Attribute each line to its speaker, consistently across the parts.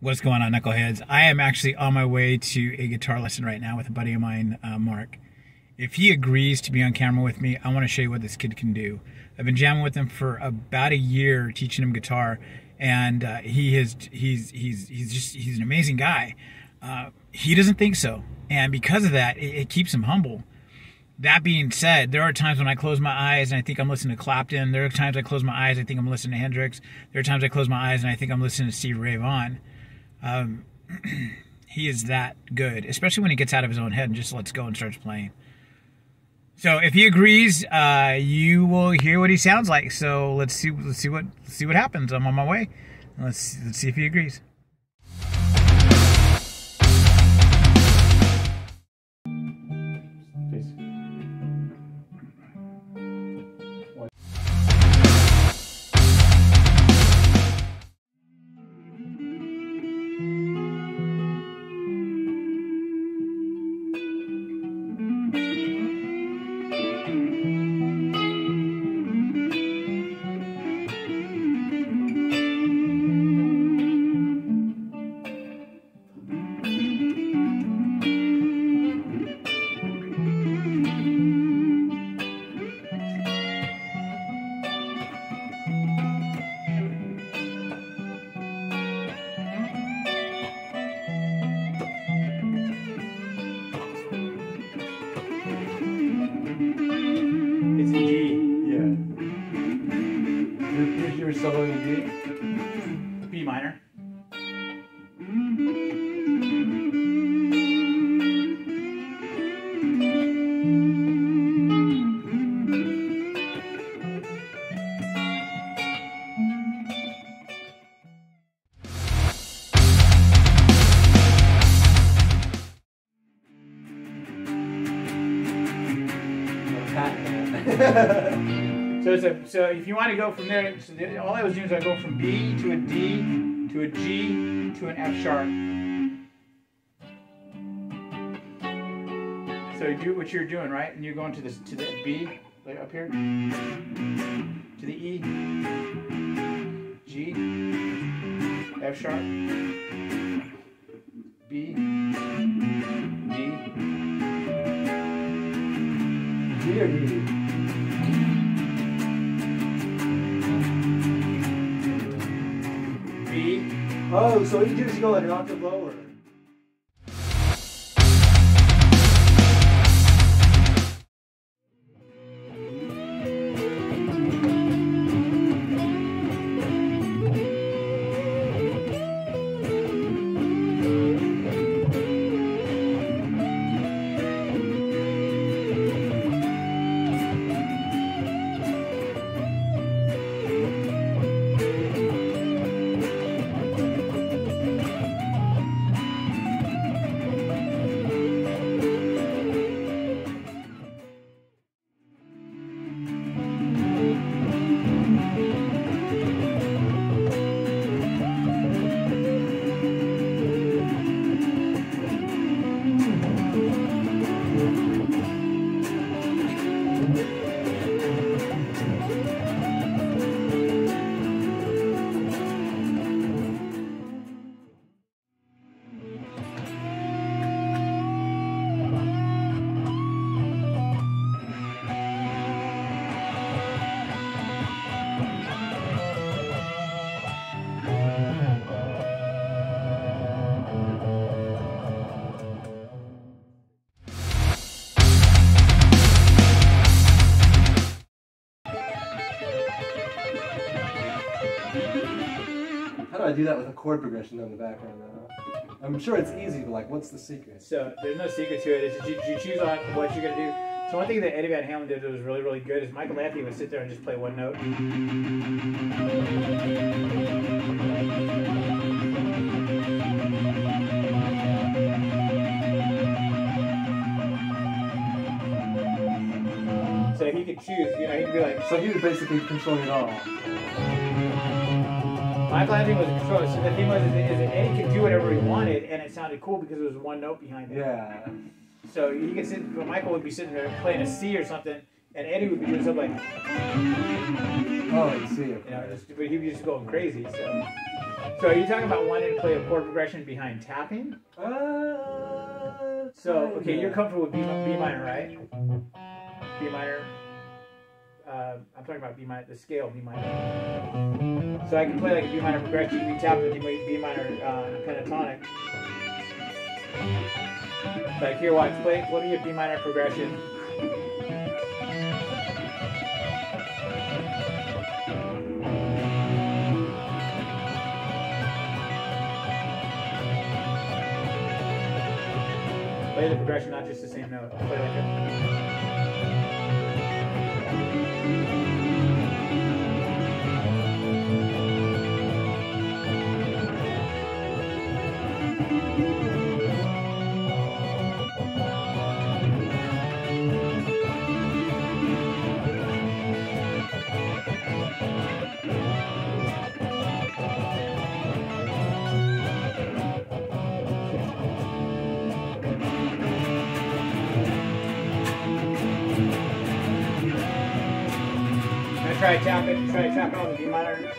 Speaker 1: What's going on, knuckleheads? I am actually on my way to a guitar lesson right now with a buddy of mine, Mark. If he agrees to be on camera with me, I want to show you what this kid can do. I've been jamming with him for about a year, teaching him guitar, and he's an amazing guy. He doesn't think so, and because of that, it keeps him humble. That being said, there are times when I close my eyes and I think I'm listening to Clapton. There are times I close my eyes and I think I'm listening to Hendrix. There are times I close my eyes and I think I'm listening to Stevie Ray Vaughan. He is that good, especially when he gets out of his own head and just lets go and starts playing. So if he agrees, you will hear what he sounds like. So let's see what happens. I'm on my way. Let's see if he agrees. It's in G. Yeah. Here's your solo in D. B minor. So if you want to go from there, so all I was doing is I go from B to a D to a G to an F sharp. So you do what you're doing, right? And you're going to the B, like up here, to the E, G, F sharp, B, D, G or D.
Speaker 2: Oh, so you just go an octave lower. How do I do that with a chord progression on the background now? I'm sure it's easy, but like, what's the secret?
Speaker 1: So there's no secret to it. It's you choose on what you're gonna do. So one thing that Eddie Van Halen did that was really, really good is Michael Anthony would sit there and just play one note. So he could choose, you know, he could be like...
Speaker 2: So he was basically controlling it all.
Speaker 1: Michael Anthony was in control. So the thing was is that Eddie could do whatever he wanted, and it sounded cool because there was one note behind it.
Speaker 2: Yeah.
Speaker 1: So he could sit, Michael would be sitting there playing a C or something, and Eddie would be doing something like...
Speaker 2: Oh, I see.
Speaker 1: You know, but he was just going crazy. So are you talking about wanting to play a chord progression behind tapping? So okay, you're comfortable with B minor, right? B minor. I'm talking about B minor, the scale B minor. So I can play like a B minor progression. You can tap the B minor pentatonic. Like here, watch. Play me a B minor progression. Play the progression, not just the same note. Play like it. Try to tap it on the B minor.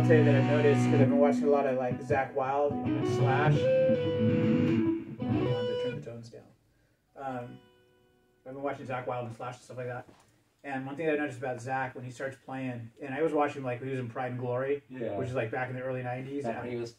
Speaker 1: Say that I've noticed because I've been watching a lot of like Zakk Wylde and Slash. Hold on to turn the tones down. I've been watching Zakk Wylde and Slash and stuff like that. And one thing that I noticed about Zakk when he starts playing, and I was watching him like when he was in Pride and Glory, which is like back in the early '90s.
Speaker 2: Back when he was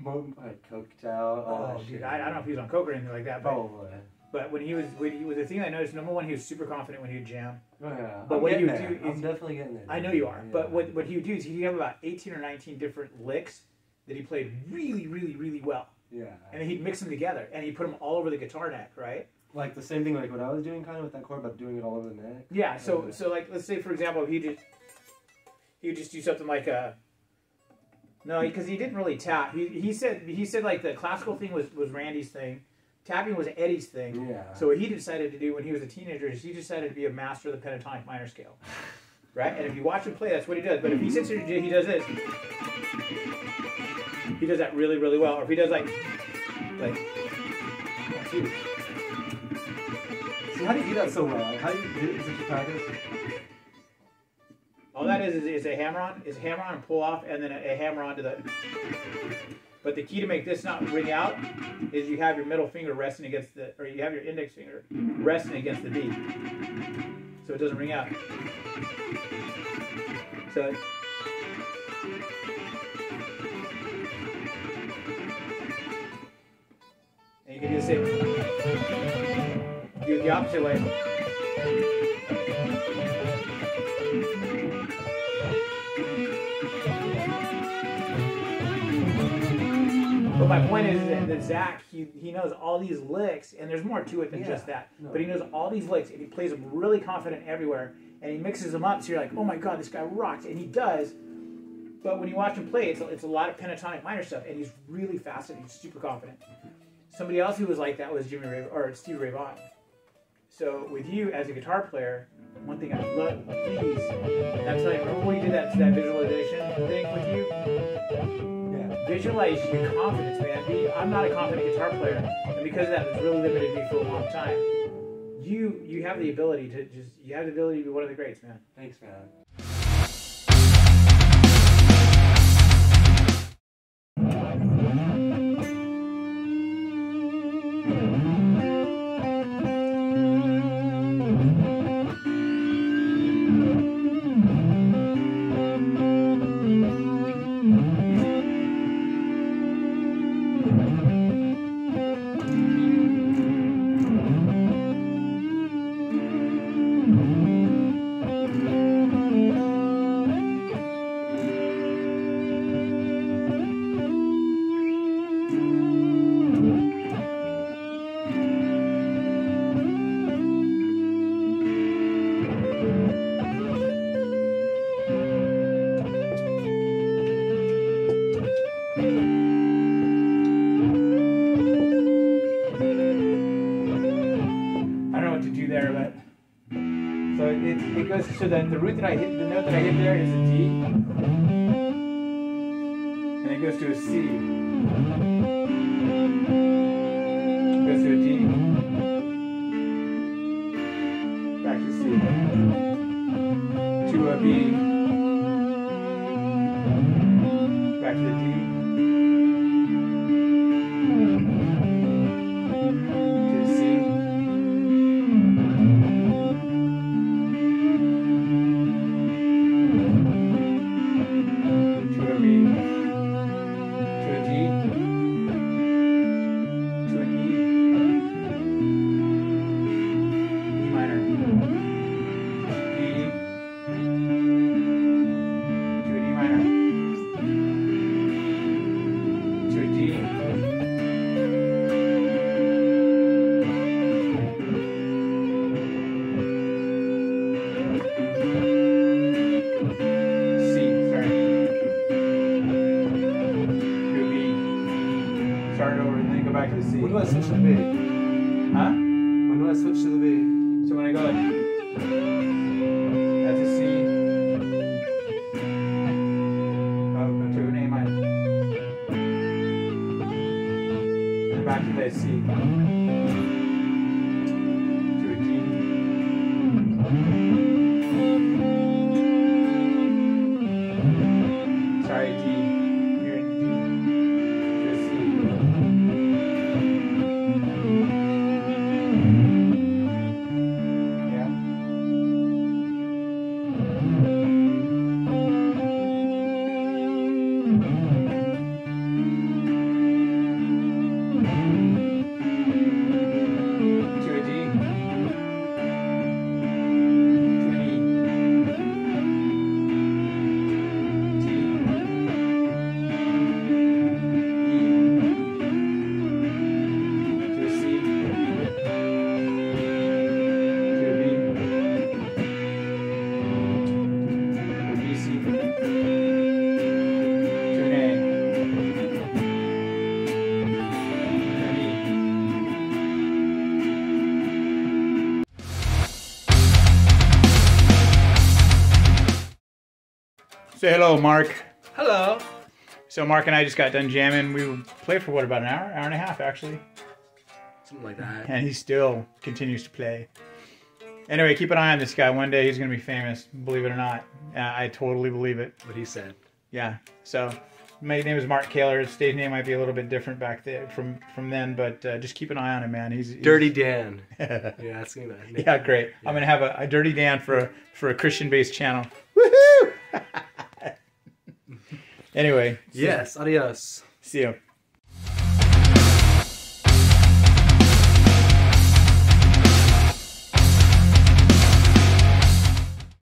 Speaker 2: like coked out.
Speaker 1: Oh, dude, I don't know if he was on coke or anything like that.
Speaker 2: Probably.
Speaker 1: But when he was the thing I noticed, number one, he was super confident when he would jam.
Speaker 2: Oh, yeah.
Speaker 1: But what he would do is,
Speaker 2: I'm definitely getting there.
Speaker 1: I know you are. Yeah. But what he would do is he'd have about 18 or 19 different licks that he played really, really, really well.
Speaker 2: Yeah.
Speaker 1: And then he'd mix them together and he'd put them all over the guitar neck, right?
Speaker 2: Like the same thing like what I was doing kind of with that chord, but doing it all over the neck.
Speaker 1: Yeah. So like let's say for example he would just do something like a. No, because he didn't really tap. He said like the classical thing was Randy's thing. Tapping was Eddie's thing.
Speaker 2: Yeah.
Speaker 1: So what he decided to do when he was a teenager is he decided to be a master of the pentatonic minor scale. Right? And if you watch him play, that's what he does. But if he sits here and he does this, he does that really, really well. Or if he does like
Speaker 2: see, how do you do that so well? Like, how do you do it? Is it your practice?
Speaker 1: All that is a hammer on, and pull off, and then a hammer on to the. But the key to make this not ring out is you have your middle finger resting against or you have your index finger resting against the beat, so it doesn't ring out. So. And you can do the same. Do it the opposite way. But my point is that Zakk, he knows all these licks, and there's more to it than just that. No. But he knows all these licks, and he plays them really confident everywhere, and he mixes them up, so you're like, oh my god, this guy rocks, and he does. But when you watch him play, it's a lot of pentatonic minor stuff, and he's really fast, and he's super confident. Somebody else who was like that was Stevie Ray Vaughan. So with you as a guitar player, one thing I'd love, please, that's like, remember when you did that visualization thing with you? Visualize your confidence, man. I'm not a confident guitar player, and because of that, it's really limited me for a long time. You have the ability to be one of the greats, man.
Speaker 2: Thanks, man.
Speaker 1: So it goes so that the root that I hit, the note that I hit there is a D, and it goes to a C. It goes to a D, back to C, to a B, back to the D, to the C. Back to the C.
Speaker 2: When do I switch to the B?
Speaker 1: Huh?
Speaker 2: When do I switch to the B?
Speaker 1: So when I go like, that's a C, to an A minor, and back to the C, to a G, sorry, G, here in G, to a C. Say hello, Mark.
Speaker 2: Hello.
Speaker 1: So Mark and I just got done jamming. We played for what, about an hour and a half actually.
Speaker 2: Something like that.
Speaker 1: And he still continues to play. Anyway, keep an eye on this guy. One day he's going to be famous, believe it or not. I totally believe it.
Speaker 2: What he said.
Speaker 1: Yeah. So my name is Mark Kahler. His stage name might be a little bit different back there from then, but just keep an eye on him, man. He's
Speaker 2: Dirty Dan. Yeah, that's gonna.
Speaker 1: Yeah, great. Yeah. I'm gonna have a Dirty Dan for a Christian-based channel. Woohoo! Anyway.
Speaker 2: Yes. Adios.
Speaker 1: See you.